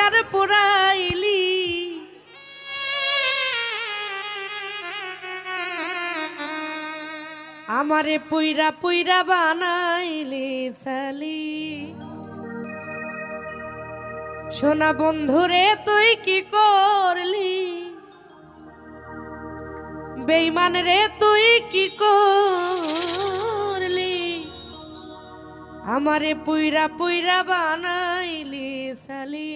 আর পুরাইলি আমারে পুইরা পুইরা বানাইলি সালি সোনা বন্ধুরে তুই কি করলি বেঈমান রে তুই কি করলি আমারে পুইরা পুইরা বানাইলি সালি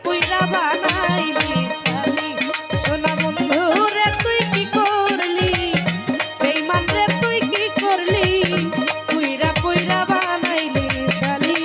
পুইরা বানাইলি সালি সোনা বন্ধু রে তুই কি করলি বেঈমান রে তুই কি করলি পুইরা পুইরা বানাইলি সালি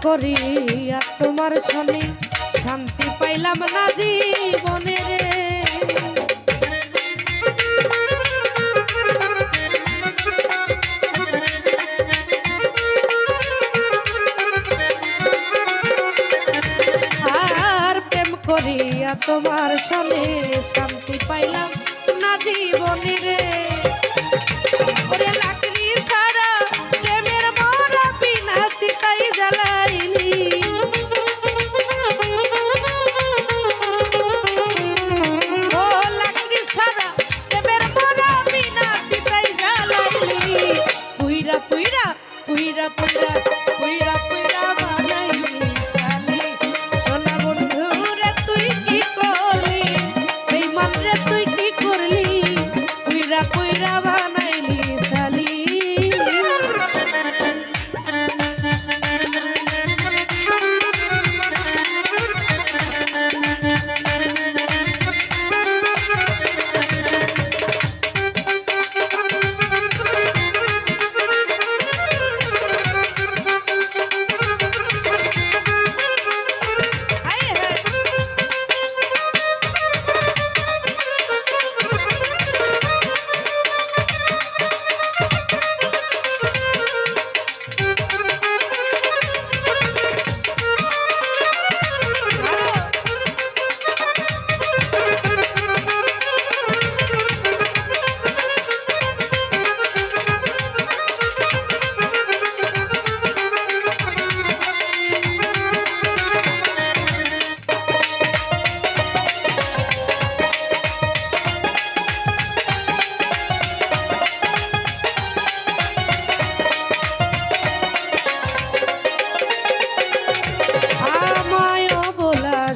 করিয়া তোমার শনি শান্তি পাইলাম না জীবনে রে আর প্রেম করিয়া তোমার শনি শান্তি পাইলাম না জীবনে রে ওরে লাকড়ি ছাড়া প্রেমের মরা বিনা চিতাই জ্বালাইলি ও লাকড়ি ছাড়া প্রেমের মরা বিনা চিতাই জ্বালাইলি পুইরা পুইরা পুইরা পুইরা পুইরা পুইরা বানাইলি সালি সোনা বন্ধু রে তুই কি করলি বেঈমান রে তুই কি করলি পুইরা পুইরা বানাইলি সালি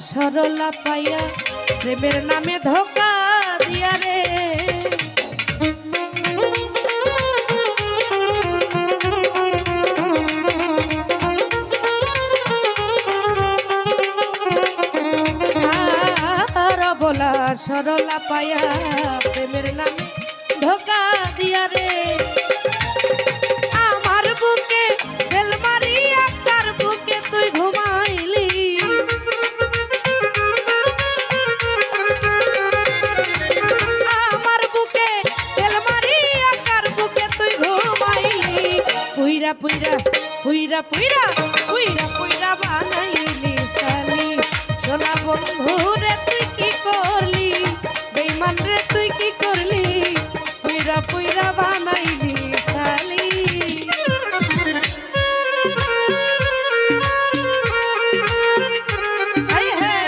সরলা পাইয়া প্রেমের নামে ধোকা দিয়া রে বলা সরলা পাইয়া প্রেমের নামে ধোকা দিয়া রে আমার বুকে তেল মারিয়া কার বুকে তুই ঘুমাইলি আমার বুকে তেল পুইরা পুইরা পুইরা পুইরা পুইরা পুইরা বানাইলি সালি সোনা বন্ধু রে তুই কি করলি বেঈমান রে তুই কি করলি পুইরা পুইরা বানাইলি সালি হায় হায়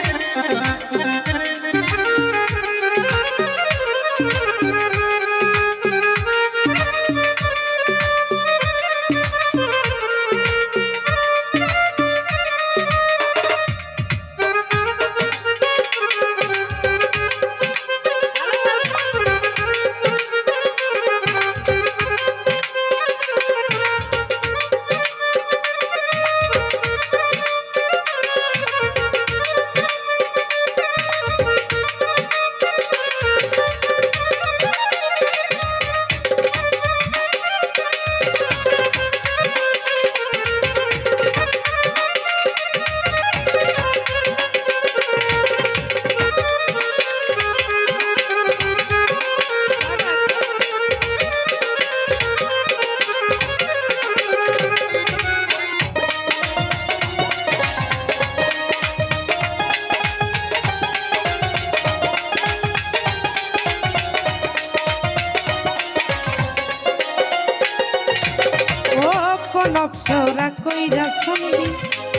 নকশরা কইরা সন্ধি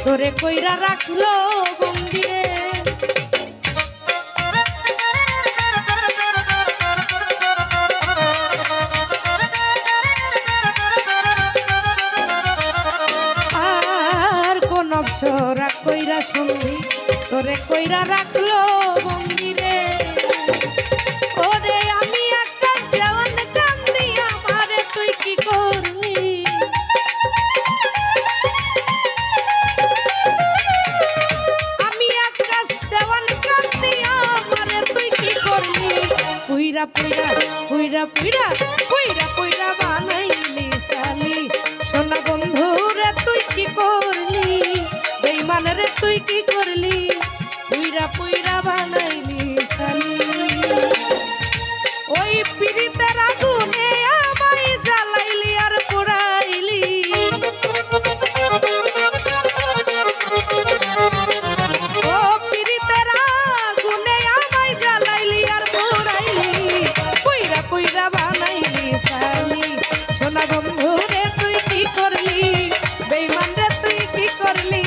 তোরে কইরা রাখলো বন্দি রে আর কোন অপসরা কইরা সন্ধি তোরে কইরা রাখলো বন্দি রে ওরে আমি আকাশ দেওয়ান কান্দি আমারে তুই কি করলি পুইরা পুইরা পুইরা পুইরা পুইরা পুইরা বানাইলি সালি সোনা বন্ধু রে তুই কি করলি বেঈমান রে তুই কি করলি পুইরা পুইরা বানাইলি সালি ওই পিরিতের আগুনে আমায় জ্বালাইলি আর পোড়াইলি ও পিরিতের আগুনে আমায় জ্বালাইলি আর পুইরা বানাইলি সালি সোনা বন্ধু রে তুই কি করলি বেঈমান রে তুই কি করলি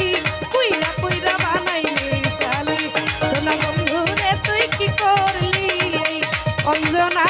পুইরা পুইরা বানাইলি সালি সোনা বন্ধু রে তুই কি করলি অঞ্জনা